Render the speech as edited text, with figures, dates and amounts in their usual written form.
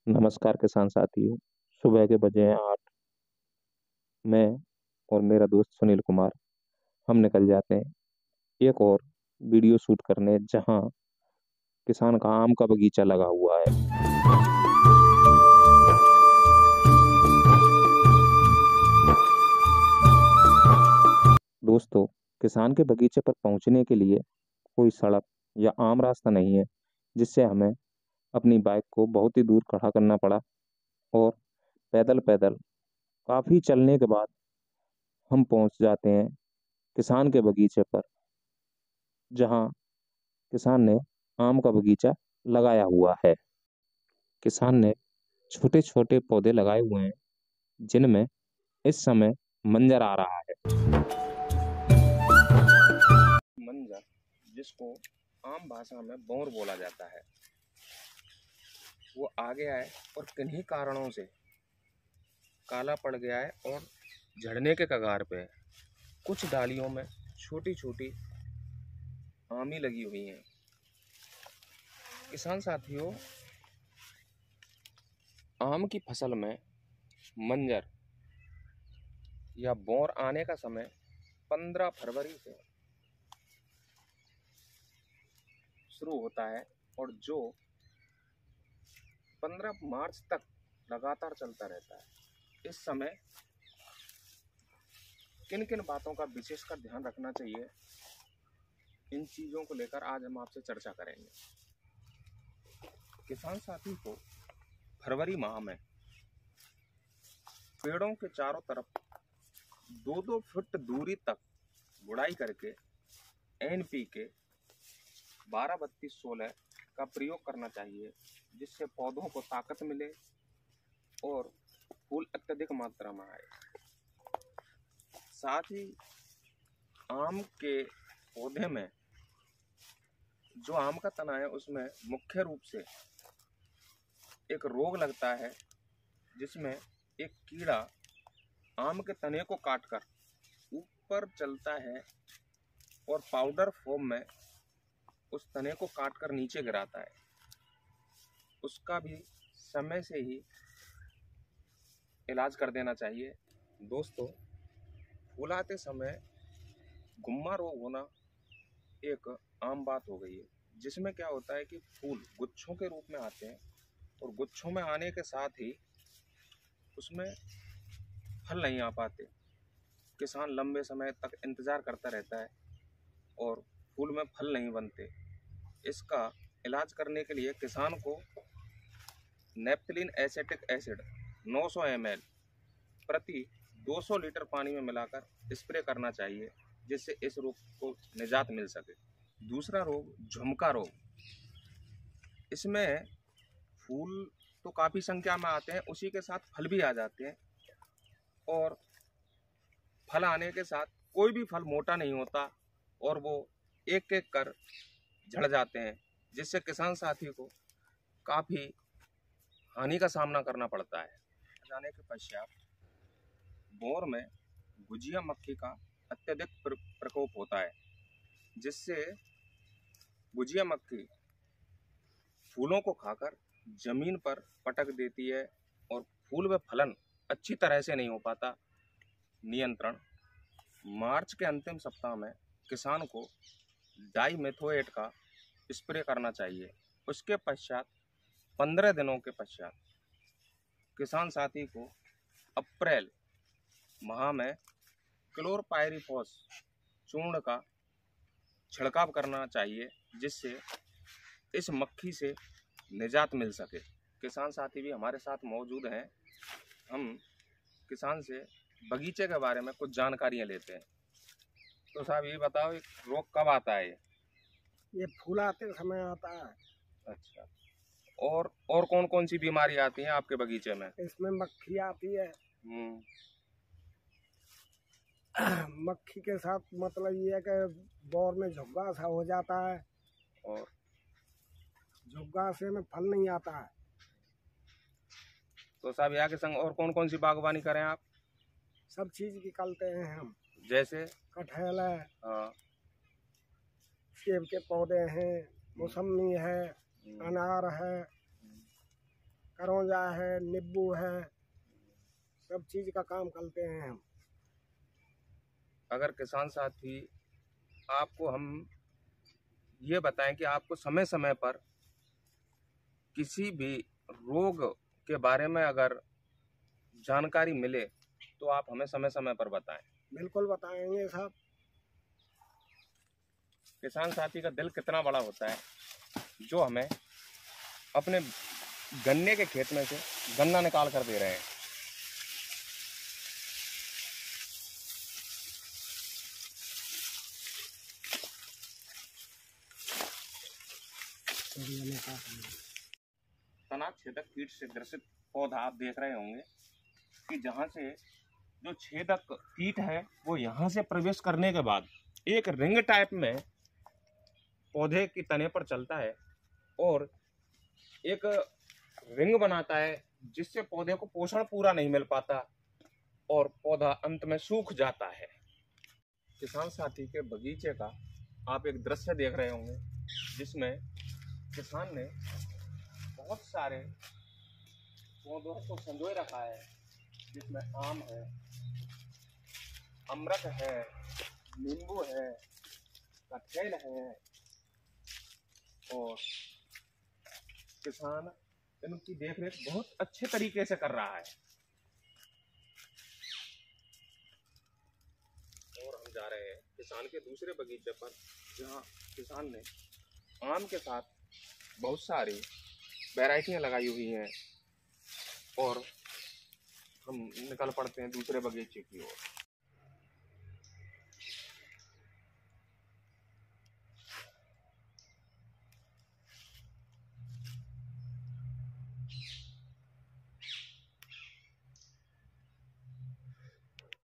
नमस्कार किसान साथियों। सुबह के बजे हैं 8। मैं और मेरा दोस्त सुनील कुमार हम निकल जाते हैं एक और वीडियो शूट करने, जहां किसान का आम का बगीचा लगा हुआ है। दोस्तों, किसान के बगीचे पर पहुंचने के लिए कोई सड़क या आम रास्ता नहीं है, जिससे हमें अपनी बाइक को बहुत ही दूर खड़ा करना पड़ा और पैदल पैदल काफी चलने के बाद हम पहुंच जाते हैं किसान के बगीचे पर, जहां किसान ने आम का बगीचा लगाया हुआ है। किसान ने छोटे छोटे पौधे लगाए हुए हैं, जिनमें इस समय मंजर आ रहा है। मंजर, जिसको आम भाषा में बौर बोला जाता है, वो आ गया है और किन्हीं कारणों से काला पड़ गया है और झड़ने के कगार पे है। कुछ डालियों में छोटी छोटी आमी लगी हुई हैं। किसान साथियों, आम की फसल में मंजर या बौर आने का समय 15 फरवरी से शुरू होता है और जो 15 मार्च तक लगातार चलता रहता है। इस समय किन किन बातों का विशेषकर ध्यान रखना चाहिए, इन चीज़ों को लेकर आज हम आपसे चर्चा करेंगे। किसान साथी को फरवरी माह में पेड़ों के चारों तरफ 2-2 फुट दूरी तक गुड़ाई करके NPK 12-32-16 का प्रयोग करना चाहिए, जिससे पौधों को ताकत मिले और फूल अत्यधिक मात्रा में आए। साथ ही आम के पौधे में जो आम का तना है, उसमें मुख्य रूप से एक रोग लगता है, जिसमें एक कीड़ा आम के तने को काटकर ऊपर चलता है और पाउडर फॉर्म में उस तने को काटकर नीचे गिराता है। उसका भी समय से ही इलाज कर देना चाहिए। दोस्तों, फूल आते समय गुम्मा रोग होना एक आम बात हो गई है, जिसमें क्या होता है कि फूल गुच्छों के रूप में आते हैं और गुच्छों में आने के साथ ही उसमें फल नहीं आ पाते। किसान लंबे समय तक इंतज़ार करता रहता है और फूल में फल नहीं बनते। इसका इलाज करने के लिए किसान को नेप्थलीन एसिटिक एसिड 900 ml प्रति 200 लीटर पानी में मिलाकर स्प्रे करना चाहिए, जिससे इस रोग को निजात मिल सके। दूसरा रोग झुमका रोग। इसमें फूल तो काफ़ी संख्या में आते हैं, उसी के साथ फल भी आ जाते हैं और फल आने के साथ कोई भी फल मोटा नहीं होता और वो एक एक कर झड़ जाते हैं, जिससे किसान साथी को काफ़ी हानि का सामना करना पड़ता है। जाने के पश्चात बौर में गुजिया मक्खी का अत्यधिक प्रकोप होता है, जिससे गुजिया मक्खी फूलों को खाकर जमीन पर पटक देती है और फूल में फलन अच्छी तरह से नहीं हो पाता। नियंत्रण: मार्च के अंतिम सप्ताह में किसान को डाइमेथोएट का स्प्रे करना चाहिए। उसके पश्चात 15 दिनों के पश्चात किसान साथी को अप्रैल माह में क्लोरपाइरीफॉस चूर्ण का छिड़काव करना चाहिए, जिससे इस मक्खी से निजात मिल सके। किसान साथी भी हमारे साथ मौजूद हैं। हम किसान से बगीचे के बारे में कुछ जानकारियाँ लेते हैं। तो साहब, ये बताओ, एक रोग कब आता है? ये फूल आते समय आता है। अच्छा, और कौन कौन सी बीमारी आती हैं आपके बगीचे में? इसमें मक्खी आती है। मक्खी के साथ मतलब ये है कि बौर में झुग्गा सा हो जाता है और झुग्गा से में फल नहीं आता है। तो साहब, यहाँ के संग और कौन कौन सी बागवानी करें आप? सब चीज निकालते हैं हम। जैसे कटहल है, हाँ, सेब के पौधे हैं, मौसमी है, अनार है, करौंजा है, नींबू है, सब चीज का काम करते हैं हम। अगर किसान साथी आपको हम ये बताएं कि आपको समय समय पर किसी भी रोग के बारे में अगर जानकारी मिले तो आप हमें समय समय पर बताएं। बिल्कुल बताएंगे साहब। किसान साथी का दिल कितना बड़ा होता है जो हमें अपने गन्ने के खेत में से गन्ना निकाल कर दे रहे हैं। तना छेदक कीट से ग्रसित पौधा आप देख रहे होंगे कि जहां से जो छेदक कीट है वो यहां से प्रवेश करने के बाद एक रिंग टाइप में पौधे की तने पर चलता है और एक रिंग बनाता है जिससे पौधे को पोषण पूरा नहीं मिल पाता और पौधा अंत में सूख जाता है। किसान साथी के बगीचे का आप एक दृश्य देख रहे होंगे जिसमें किसान ने बहुत सारे पौधों को संजोए रखा है, जिसमें आम है, अमरख है, नींबू है, कटहल है और किसान इनकी देखरेख बहुत अच्छे तरीके से कर रहा है। और हम जा रहे हैं किसान के दूसरे बगीचे पर जहाँ किसान ने आम के साथ बहुत सारी वैरायटियां लगाई हुई हैं और हम निकल पड़ते हैं दूसरे बगीचे की ओर।